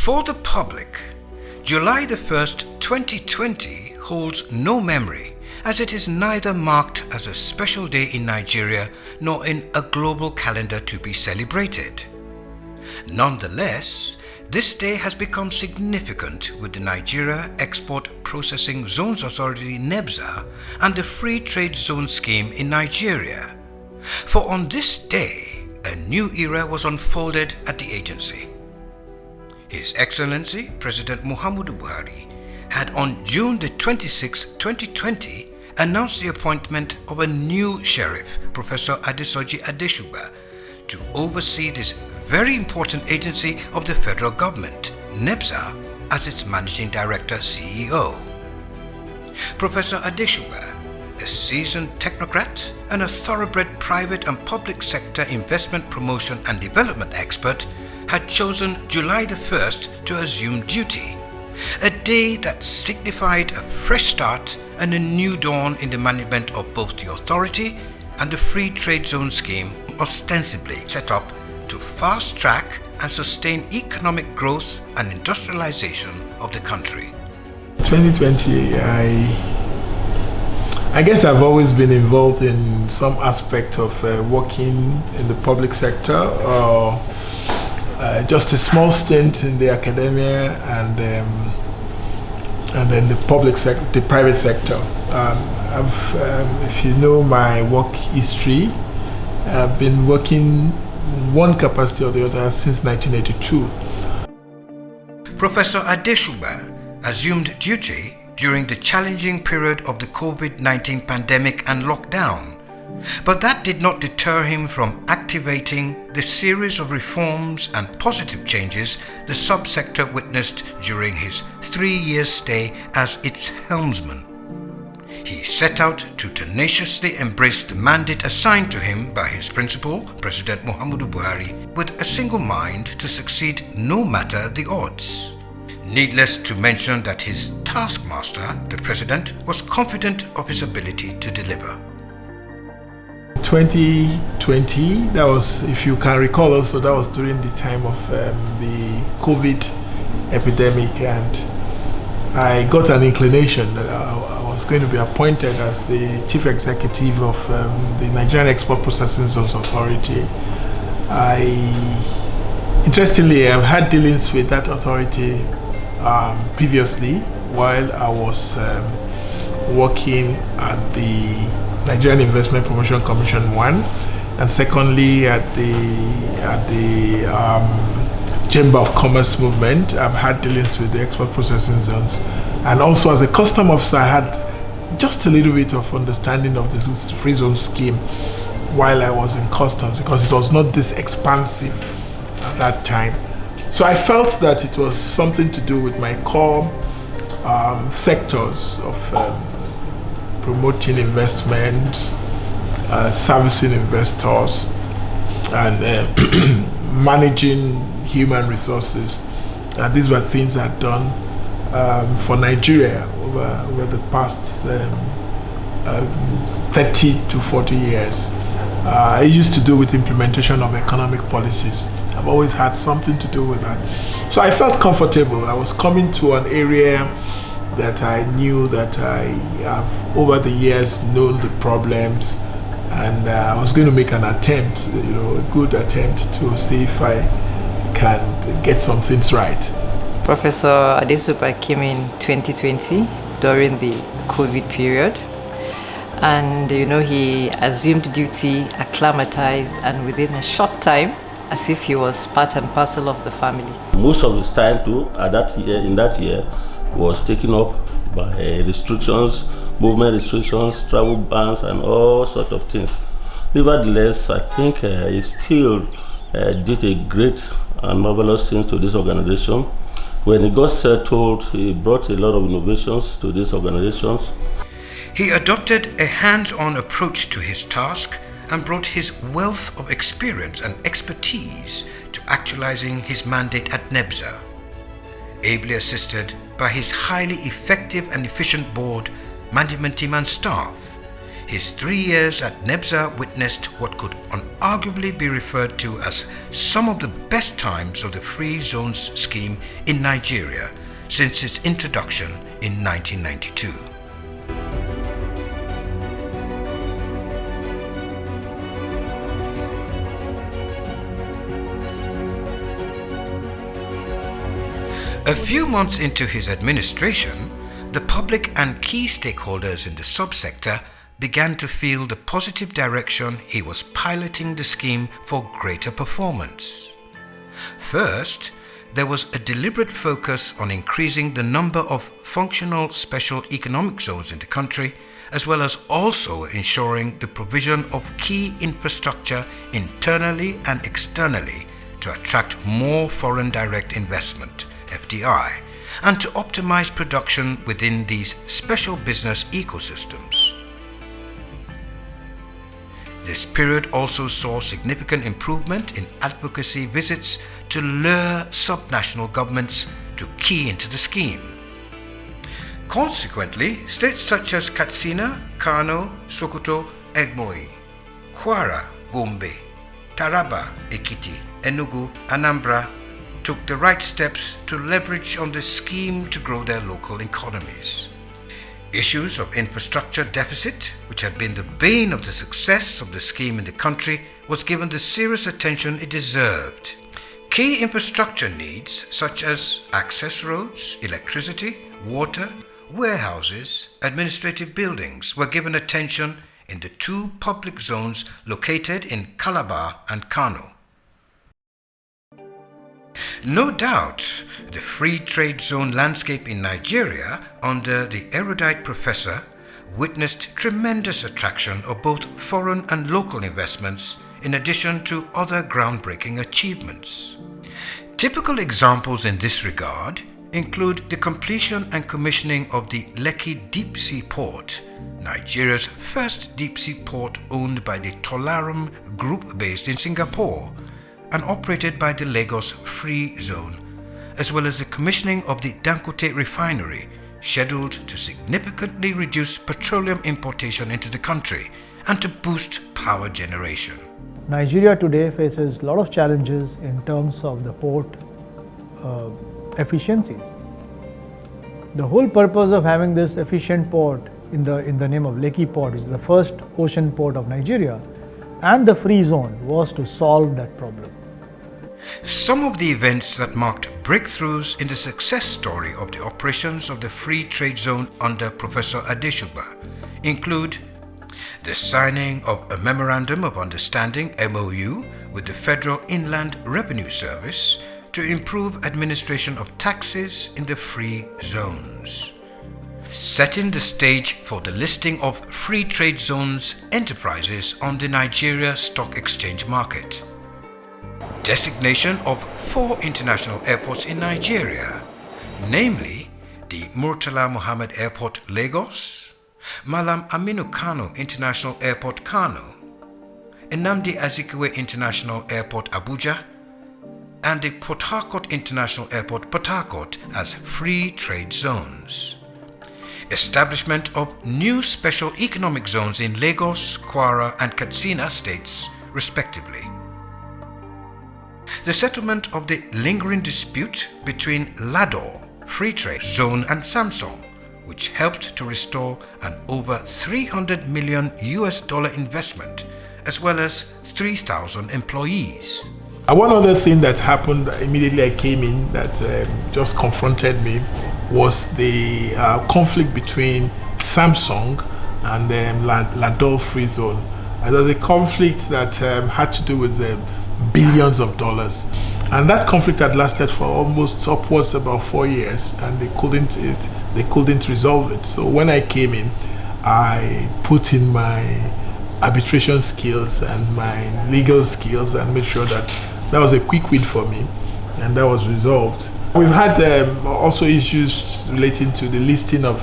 For the public, July the 1st, 2020 holds no memory, as it is neither marked as a special day in Nigeria nor in a global calendar to be celebrated. Nonetheless, this day has become significant with the Nigeria Export Processing Zones Authority NEPZA and the Free Trade Zone Scheme in Nigeria. For on this day, a new era was unfolded at the agency. His Excellency President Muhammadu Buhari had on June the 26th, 2020 announced the appointment of a new sheriff, Professor Adesoji Adesugba, to oversee this very important agency of the federal government, NEPZA, as its managing director CEO. Professor Adesugba, a seasoned technocrat and a thoroughbred private and public sector investment promotion and development expert, had chosen July the 1st to assume duty, a day that signified a fresh start and a new dawn in the management of both the authority and the Free Trade Zone Scheme, ostensibly set up to fast-track and sustain economic growth and industrialization of the country. 2020, I guess I've always been involved in some aspect of working in the public sector, or just a small stint in the academia, and then the public sector, the private sector. If you know my work history, I've been working one capacity or the other since 1982. Professor Adesugba assumed duty during the challenging period of the COVID-19 pandemic and lockdown, but that did not deter him from activating the series of reforms and positive changes the subsector witnessed during his 3-year stay as its helmsman. He set out to tenaciously embrace the mandate assigned to him by his principal, President Muhammadu Buhari, with a single mind to succeed no matter the odds. Needless to mention that his taskmaster, the President, was confident of his ability to deliver. 2020, that was, if you can recall also, that was during the time of the COVID epidemic, and I got an inclination that I was going to be appointed as the Chief Executive of the Nigerian Export Processing Zones Authority. Interestingly, I've had dealings with that authority previously while I was working at the Nigerian Investment Promotion Commission 1, and secondly at the Chamber of Commerce movement. I've had dealings with the export processing zones, and also as a custom officer I had just a little bit of understanding of this free zone scheme while I was in customs, because it was not this expansive at that time. So I felt that it was something to do with my core sectors of promoting investment, servicing investors, and managing human resources. And these were things I'd done for Nigeria over the past 30 to 40 years. I used to do with implementation of economic policies. I've always had something to do with that. So I felt comfortable. I was coming to an area that I knew that I have over the years known the problems, and I was going to make an attempt, a good attempt to see if I can get some things right. Professor Adesugba came in 2020 during the COVID period, and he assumed duty, acclimatized, and within a short time, as if he was part and parcel of the family. Most of his time too, in that year, was taken up by restrictions, movement restrictions, travel bans, and all sorts of things. Nevertheless, I think he still did a great and marvelous things to this organization. When he got settled, he brought a lot of innovations to these organizations. He adopted a hands-on approach to his task and brought his wealth of experience and expertise to actualizing his mandate at NEPZA. Ably assisted by his highly effective and efficient board, management team and staff, his 3 years at NEPZA witnessed what could unarguably be referred to as some of the best times of the Free Zones scheme in Nigeria since its introduction in 1992. A few months into his administration, the public and key stakeholders in the subsector began to feel the positive direction he was piloting the scheme for greater performance. First, there was a deliberate focus on increasing the number of functional special economic zones in the country, as well as also ensuring the provision of key infrastructure internally and externally to attract more foreign direct investment, FDI, and to optimize production within these special business ecosystems. This period also saw significant improvement in advocacy visits to lure subnational governments to key into the scheme. Consequently, states such as Katsina, Kano, Sokoto, Egmoi, Kwara, Gombe, Taraba, Ekiti, Enugu, Anambra took the right steps to leverage on the scheme to grow their local economies. Issues of infrastructure deficit, which had been the bane of the success of the scheme in the country, was given the serious attention it deserved. Key infrastructure needs such as access roads, electricity, water, warehouses, administrative buildings were given attention in the 2 public zones located in Calabar and Kano. No doubt, the free trade zone landscape in Nigeria under the erudite professor witnessed tremendous attraction of both foreign and local investments in addition to other groundbreaking achievements. Typical examples in this regard include the completion and commissioning of the Lekki Deep Sea Port, Nigeria's first deep sea port owned by the Tolaram Group based in Singapore and operated by the Lagos Free Zone, as well as the commissioning of the Dangote refinery, scheduled to significantly reduce petroleum importation into the country and to boost power generation. Nigeria today faces a lot of challenges in terms of the port efficiencies. The whole purpose of having this efficient port in the name of Lekki Port, which is the first ocean port of Nigeria, and the free zone was to solve that problem. Some of the events that marked breakthroughs in the success story of the operations of the Free Trade Zone under Professor Adesugba include the signing of a Memorandum of Understanding (MOU) with the Federal Inland Revenue Service to improve administration of taxes in the free zones, setting the stage for the listing of Free Trade Zones enterprises on the Nigeria Stock Exchange market, designation of 4 international airports in Nigeria, namely the Murtala Mohammed Airport, Lagos, Malam Aminu Kano International Airport, Kano, Nnamdi Azikiwe International Airport, Abuja, and the Port Harcourt International Airport, Port Harcourt as free trade zones. Establishment of new special economic zones in Lagos, Kwara, and Katsina states, respectively. The settlement of the lingering dispute between Lador, Free Trade Zone, and Samsung, which helped to restore an over $300 million investment, as well as 3,000 employees. One other thing that happened immediately I came in that just confronted me was the conflict between Samsung and Lador Free Zone. And there was a conflict that had to do with billions of dollars, and that conflict had lasted for almost upwards about 4 years, and they couldn't resolve it. So when I came in, I put in my arbitration skills and my legal skills and made sure that was a quick win for me, and that was resolved. We've had also issues relating to the listing of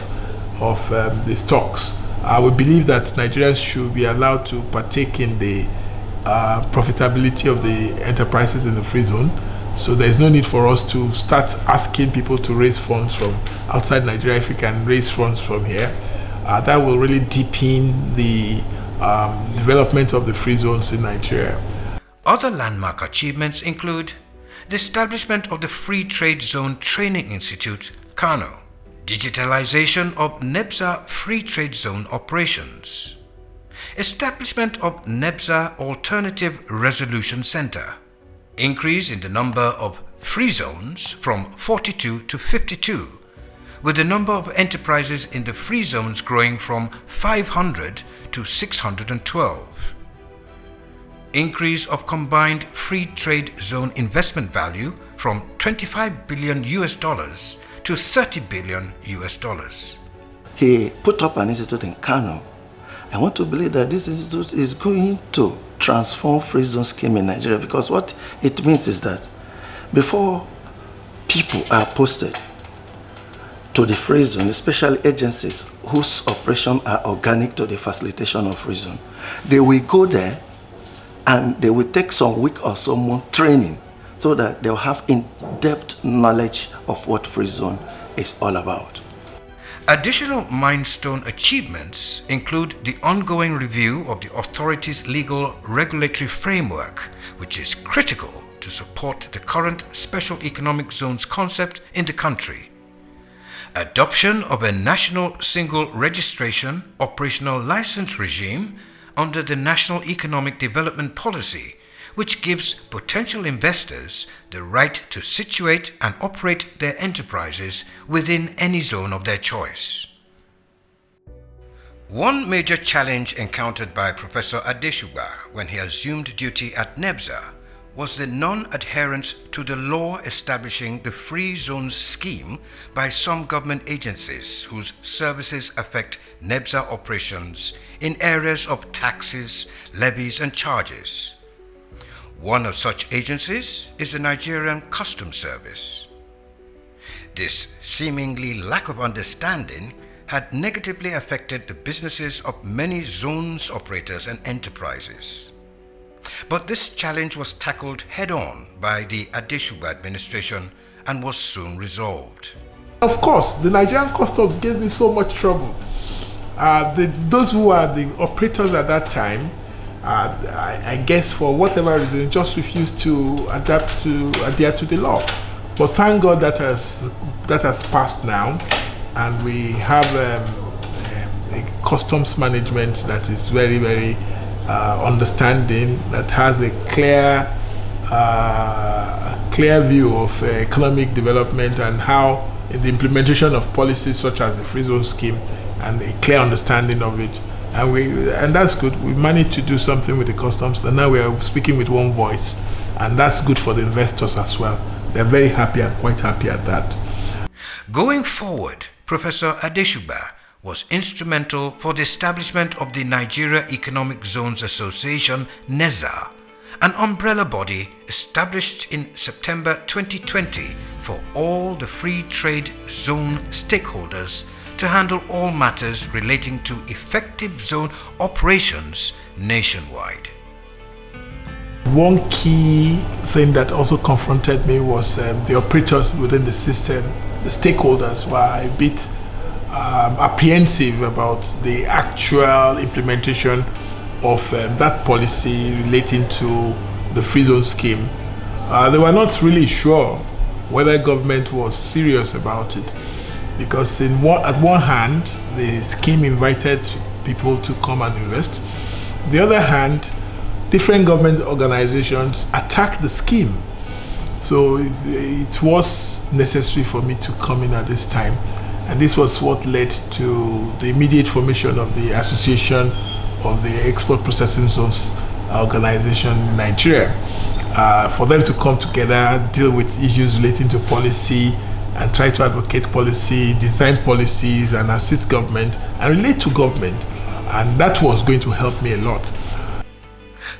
the stocks. We believe that Nigerians should be allowed to partake in the profitability of the enterprises in the free zone. So there is no need for us to start asking people to raise funds from outside Nigeria if we can raise funds from here. that will really deepen the development of the free zones in Nigeria. Other landmark achievements include the establishment of the Free Trade Zone Training Institute, Kano, digitalization of NEPZA Free Trade Zone operations, establishment of NEPZA Alternative Resolution Center, increase in the number of free zones from 42 to 52, with the number of enterprises in the free zones growing from 500 to 612. Increase of combined free trade zone investment value from 25 billion US dollars to 30 billion US dollars. He put up an institute in Kano. I want to believe that this institute is going to transform free zone scheme in Nigeria, because what it means is that before people are posted to the free zone, especially agencies whose operations are organic to the facilitation of free zone, they will go there and they will take some week or so more training so that they'll have in-depth knowledge of what free zone is all about. Additional milestone achievements include the ongoing review of the authority's legal regulatory framework, which is critical to support the current special economic zones concept in the country. Adoption of a national single registration operational license regime under the National Economic Development Policy, which gives potential investors the right to situate and operate their enterprises within any zone of their choice. One major challenge encountered by Professor Adesugba when he assumed duty at NEPZA was the non-adherence to the law establishing the Free Zones scheme by some government agencies whose services affect NEPZA operations in areas of taxes, levies and charges. One of such agencies is the Nigerian Customs Service. This seemingly lack of understanding had negatively affected the businesses of many zones operators and enterprises. But this challenge was tackled head-on by the Adesugba administration and was soon resolved. Of course, the Nigerian Customs gave me so much trouble. Those who were the operators at that time, I guess for whatever reason, just refused to adhere to the law. But thank God that has passed now, and we have a customs management that is very, very understanding, that has a clear view of economic development and how in the implementation of policies such as the free zone scheme, and a clear understanding of it. And that's good. We managed to do something with the customs, and now we are speaking with one voice, and that's good for the investors as well. They're very happy and quite happy at that. Going forward, Professor Adesugba was instrumental for the establishment of the Nigeria Economic Zones Association, NEPZA, an umbrella body established in September 2020 for all the free trade zone stakeholders to handle all matters relating to effective zone operations nationwide. One key thing that also confronted me was the operators within the system. The stakeholders were a bit apprehensive about the actual implementation of that policy relating to the free zone scheme. They were not really sure whether government was serious about it, because at one hand the scheme invited people to come and invest. The other hand, different government organizations attacked the scheme. So it was necessary for me to come in at this time, and this was what led to the immediate formation of the Association of the Export Processing Zones organization in Nigeria, for them to come together, deal with issues relating to policy, and try to advocate policy, design policies, and assist government and relate to government. And that was going to help me a lot.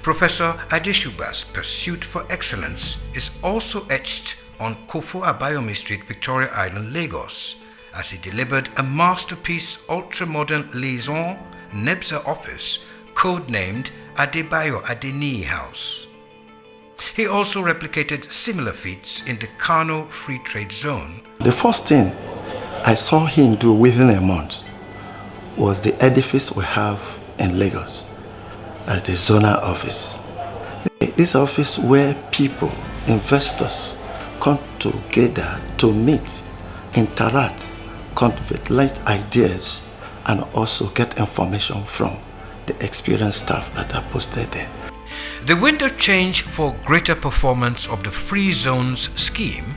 Professor Adesugba's pursuit for excellence is also etched on Kofo Abayomi Street, Victoria Island, Lagos, as he delivered a masterpiece ultra-modern liaison NEPZA office codenamed Adebayo Adeniyi House. He also replicated similar feats in the Kano Free Trade Zone. The first thing I saw him do within a month was the edifice we have in Lagos, at the zonal office. This office where people, investors, come together to meet, interact, contemplate ideas, and also get information from the experienced staff that are posted there. The window change for greater performance of the Free Zones scheme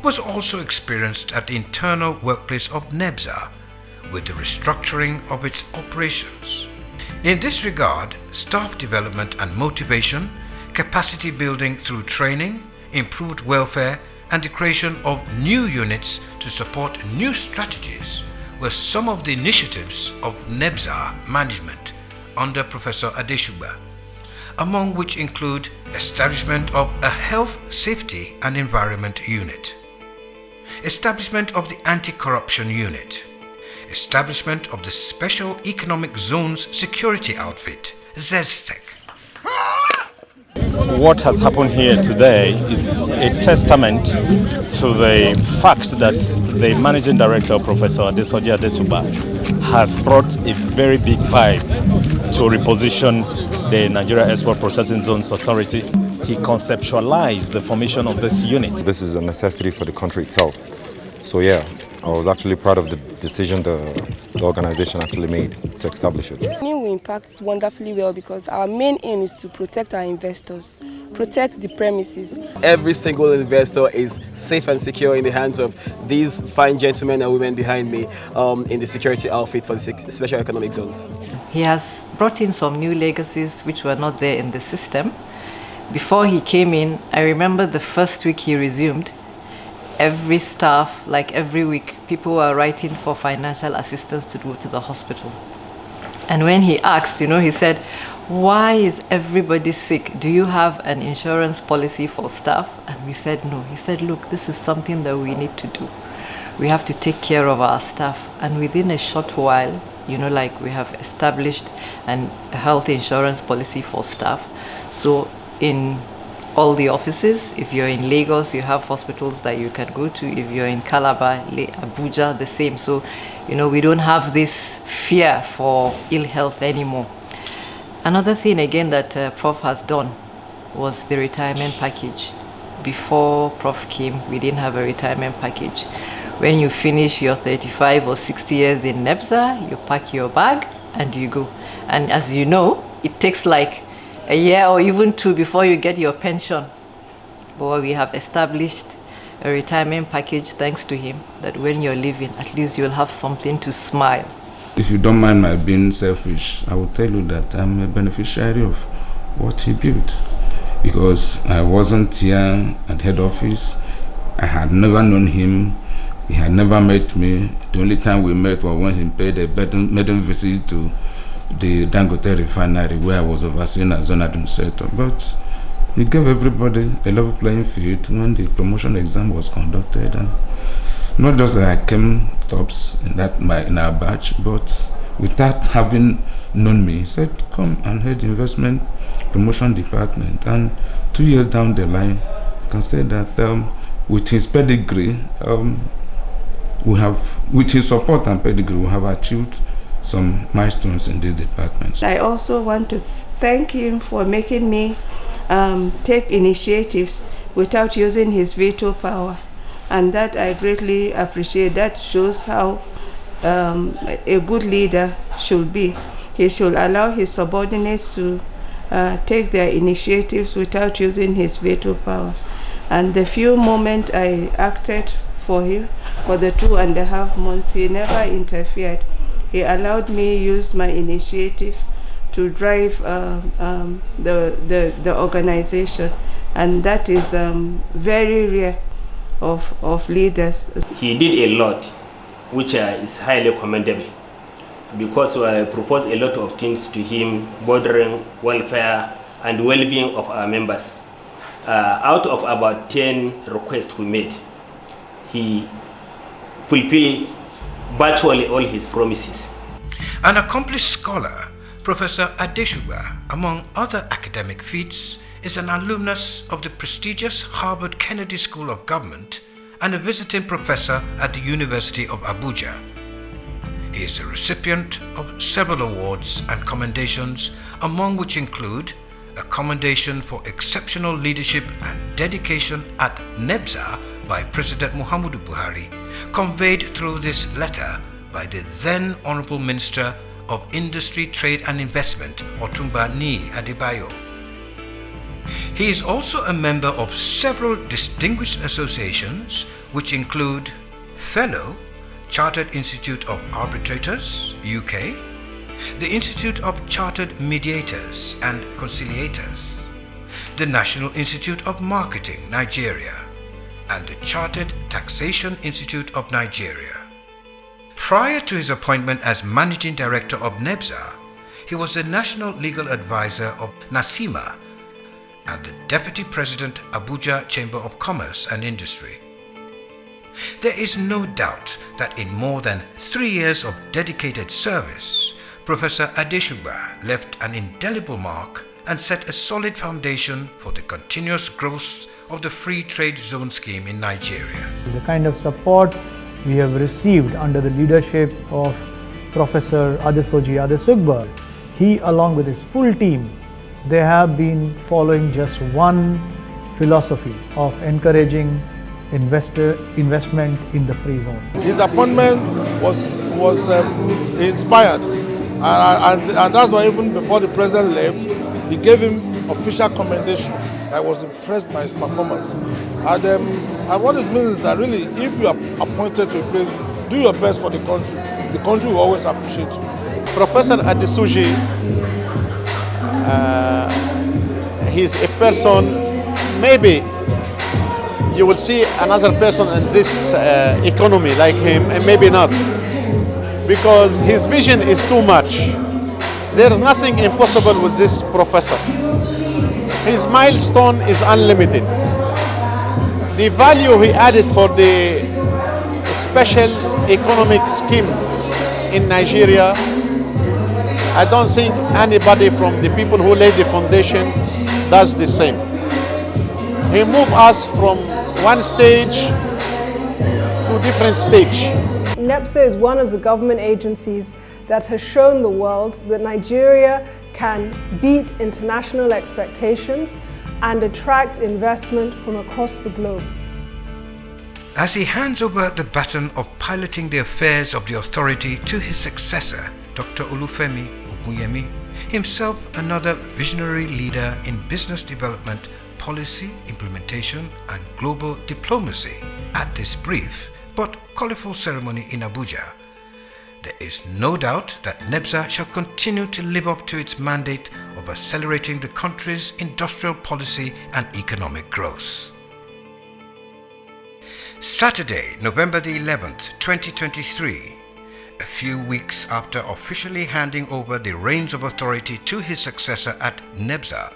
was also experienced at the internal workplace of NEPZA with the restructuring of its operations. In this regard, staff development and motivation, capacity building through training, improved welfare, and the creation of new units to support new strategies were some of the initiatives of NEPZA management under Professor Adesugba, among which include establishment of a Health, Safety and Environment Unit, establishment of the Anti-Corruption Unit, establishment of the Special Economic Zones Security Outfit, ZESTEC. What has happened here today is a testament to the fact that the Managing Director, Professor Adesoji Adesugba, has brought a very big vibe to reposition the Nigeria Export Processing Zones Authority. He conceptualized the formation of this unit. This is a necessity for the country itself. So yeah, I was actually proud of the decision the organization actually made to establish it. We impact wonderfully well because our main aim is to protect our investors, protect the premises. Every single investor is safe and secure in the hands of these fine gentlemen and women behind me in the security outfit for the special economic zones. He has brought in some new legacies which were not there in the system. Before he came in, I remember the first week he resumed, every staff, like every week, people were writing for financial assistance to go to the hospital. And when he asked, he said, why is everybody sick? Do you have an insurance policy for staff? And we said no. He said, look, this is something that we need to do. We have to take care of our staff. And within a short while, we have established a health insurance policy for staff. So in all the offices, if you're in Lagos, you have hospitals that you can go to. If you're in Calabar, Abuja, the same. So, we don't have this fear for ill health anymore. Another thing again that Prof has done was the retirement package. Before Prof came, we didn't have a retirement package. When you finish your 35 or 60 years in NEPZA, you pack your bag and you go. And as you know, it takes like a year or even two before you get your pension. But we have established a retirement package thanks to him, that when you're leaving, at least you'll have something to smile. If you don't mind my being selfish, I will tell you that I'm a beneficiary of what he built. Because I wasn't here at head office, I had never known him, he had never met me. The only time we met was when he paid a maiden visit to the Dangote refinery where I was overseeing as zone administrator. But he gave everybody a level playing field when the promotion exam was conducted. And not just that I came tops in our batch, but without having known me, he said, come and head the investment promotion department. And 2 years down the line, I can say that with his pedigree, with his support and pedigree, we have achieved some milestones in this department. I also want to thank him for making me take initiatives without using his veto power, and that I greatly appreciate. That shows how a good leader should be. He should allow his subordinates to take their initiatives without using his veto power. And the few moments I acted for him for the 2.5 months, he never interfered. He allowed me use my initiative to drive the organization, and that is very rare of leaders. He did a lot, which is highly commendable, because I proposed a lot of things to him, bordering welfare and well-being of our members. Out of about 10 requests we made, he fulfilled virtually all his promises. An accomplished scholar, Professor Adesugba, among other academic feats, is an alumnus of the prestigious Harvard Kennedy School of Government and a visiting professor at the University of Abuja. He is a recipient of several awards and commendations, among which include a commendation for exceptional leadership and dedication at NEPZA by President Muhammadu Buhari, conveyed through this letter by the then Honorable Minister of Industry, Trade and Investment, Otumba Ni Adebayo. He is also a member of several distinguished associations, which include Fellow, Chartered Institute of Arbitrators, UK, the Institute of Chartered Mediators and Conciliators, the National Institute of Marketing, Nigeria, and the Chartered Taxation Institute of Nigeria. Prior to his appointment as Managing Director of NEPZA, he was the National Legal Advisor of NASIMA and the Deputy President, Abuja Chamber of Commerce and Industry. There is no doubt that in more than 3 years of dedicated service, Professor Adesugba left an indelible mark and set a solid foundation for the continuous growth of the Free Trade Zone scheme in Nigeria. The kind of support we have received under the leadership of Professor Adesoji Adesugba, he along with his full team, they have been following just one philosophy of encouraging investment in the free zone. His appointment was inspired, and that's why even before the president left, he gave him official commendation. I was impressed by his performance, and what it means is that really, if you are appointed to a place, do your best for the country. The country will always appreciate you. Professor Adesoji, he's a person, maybe you will see another person in this economy like him, and maybe not, because his vision is too much. There is nothing impossible with this professor. His milestone is unlimited. The value he added for the special economic scheme in Nigeria, I don't think anybody from the people who laid the foundation does the same. He moved us from one stage to different stage. NEPZA is one of the government agencies that has shown the world that Nigeria can beat international expectations and attract investment from across the globe. As he hands over the baton of piloting the affairs of the authority to his successor, Dr. Olufemi Ogunyemi, himself another visionary leader in business development, policy implementation and global diplomacy, at this brief but colorful ceremony in Abuja, there is no doubt that NEPZA shall continue to live up to its mandate of accelerating the country's industrial policy and economic growth. Saturday, November the 11th, 2023, a few weeks after officially handing over the reins of authority to his successor at NEPZA,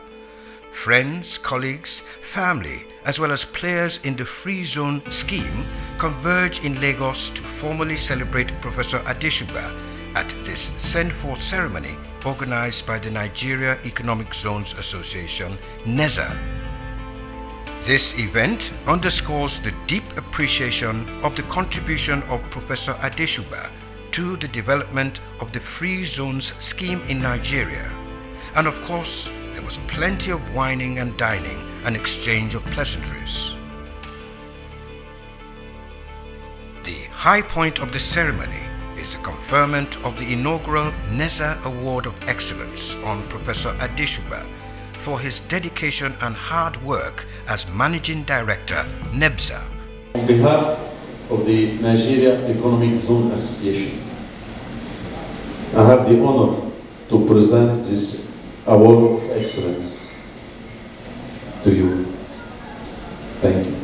friends, colleagues, family, as well as players in the Free Zone scheme converge in Lagos to formally celebrate Professor Adesugba at this send-forth ceremony organized by the Nigeria Economic Zones Association, NEPZA. This event underscores the deep appreciation of the contribution of Professor Adesugba to the development of the Free Zones scheme in Nigeria, and of course, there was plenty of wining and dining and exchange of pleasantries. The high point of the ceremony is the conferment of the inaugural NEPZA Award of Excellence on Professor Adesugba for his dedication and hard work as Managing Director, NEPZA. On behalf of the Nigeria Economic Zone Association, I have the honor to present this Award of Excellence to you. Thank you.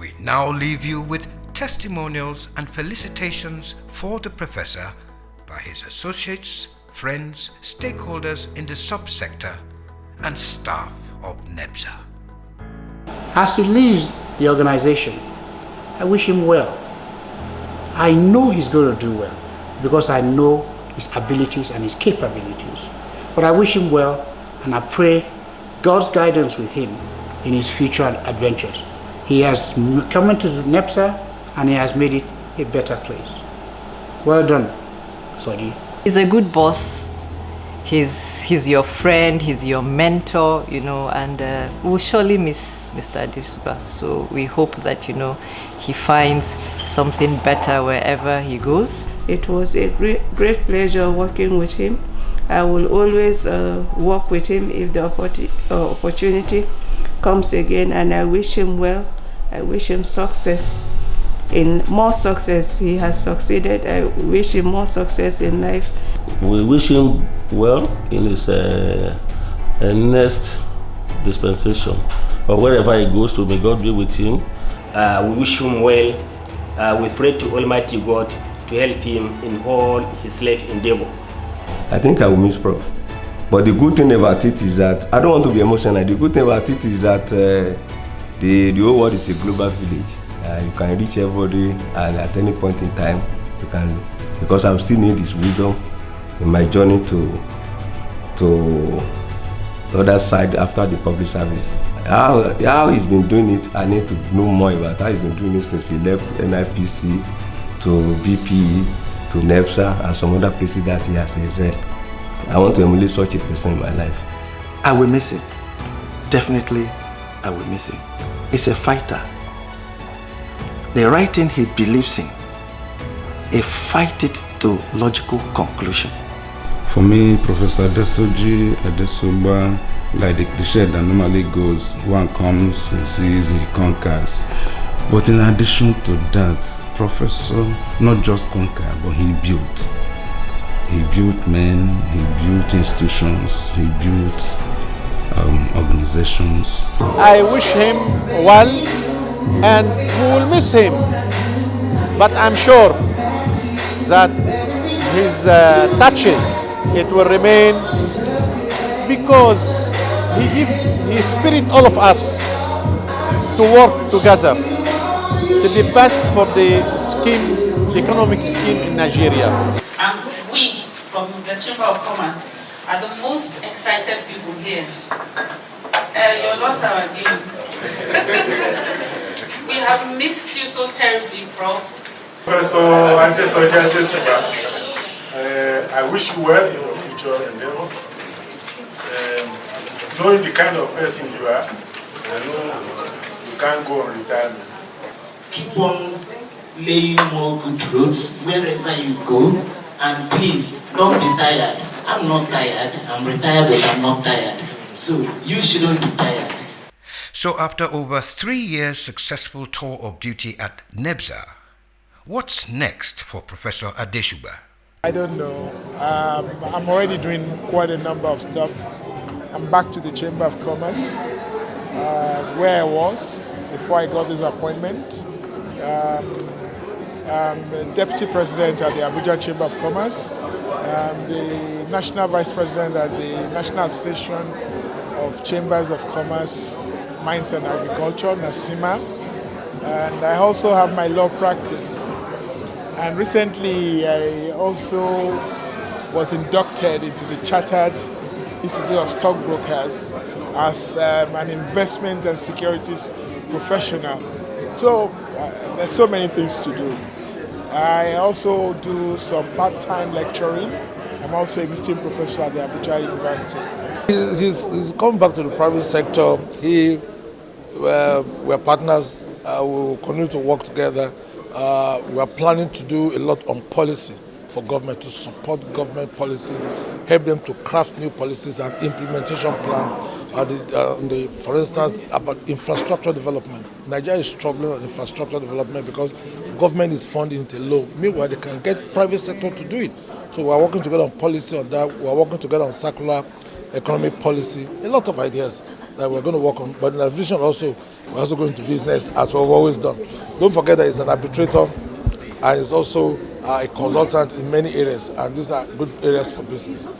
We now leave you with testimonials and felicitations for the professor by his associates, friends, stakeholders in the subsector, and staff of NEPZA. As he leaves the organization, I wish him well. I know he's going to do well because I know his abilities and his capabilities. But I wish him well, and I pray God's guidance with him in his future adventures. He has come into NEPZA and he has made it a better place. Well done, Soji. He's a good boss. He's your friend, he's your mentor, and we'll surely miss Mr. Adesugba. So we hope that, he finds something better wherever he goes. It was a great pleasure working with him. I will always work with him if the opportunity comes again, and I wish him well. I wish him success, more success. He has succeeded. I wish him more success in life. We wish him well in his next dispensation, or wherever he goes to. May God be with him. We wish him well. We pray to Almighty God to help him in all his life endeavor. I think I will miss Prof. But the good thing about it is that, I don't want to be emotional, the good thing about it is that the whole world is a global village. You can reach everybody, and at any point in time, you can, because I still need his wisdom in my journey to the other side after the public service. How he's been doing it, I need to know more about how he's been doing it since he left NIPC to BPE, to NEPZA, and some other places that he has excelled. I want to emulate such a person in my life. I will miss him. Definitely, I will miss him. He's a fighter. The right thing he believes in, he fight it to logical conclusion. For me, Professor Adesoji Adesugba, like the cliche that normally goes, one comes, he sees, he conquers. But in addition to that, Professor not just conquered, but he built. He built men, he built institutions, he built organizations. I wish him well, and we will miss him. But I'm sure that his touches, it will remain, because he spirit all of us to work together to the best for the economic scheme in Nigeria. And we from the Chamber of Commerce are the most excited people here. You lost our game. We have missed you so terribly, Prof. Professor Adesoji Adesugba, I wish you well in your future endeavor. Knowing the kind of person you are, I know you can't go on retirement. Keep on laying more good roots wherever you go, and please don't be tired. I'm not tired. I'm retired, but I'm not tired. So you shouldn't be tired. So after over 3 years' successful tour of duty at NEPZA, what's next for Professor Adesugba? I don't know. I'm already doing quite a number of stuff. I'm back to the Chamber of Commerce, where I was before I got this appointment. I'm the Deputy President at the Abuja Chamber of Commerce. I'm the National Vice President at the National Association of Chambers of Commerce, Mines and Agriculture, NASIMA. And I also have my law practice. And recently I also was inducted into the Chartered Institute of Stockbrokers as an investment and securities professional. So there's so many things to do. I also do some part-time lecturing. I'm also a visiting professor at the Abuja University. He's come back to the private sector. We're partners. We will continue to work together. We are planning to do a lot on policy for government, to support government policies, help them to craft new policies and implementation plan. For instance, about infrastructure development. Nigeria is struggling on infrastructure development because government is funding it alone. Meanwhile, they can get private sector to do it. So we are working together on policy on that. We are working together on circular economic policy. A lot of ideas that we're going to work on. But in addition also, we're also going to business as we've always done. Don't forget that he's an arbitrator and he's also a consultant in many areas. And these are good areas for business.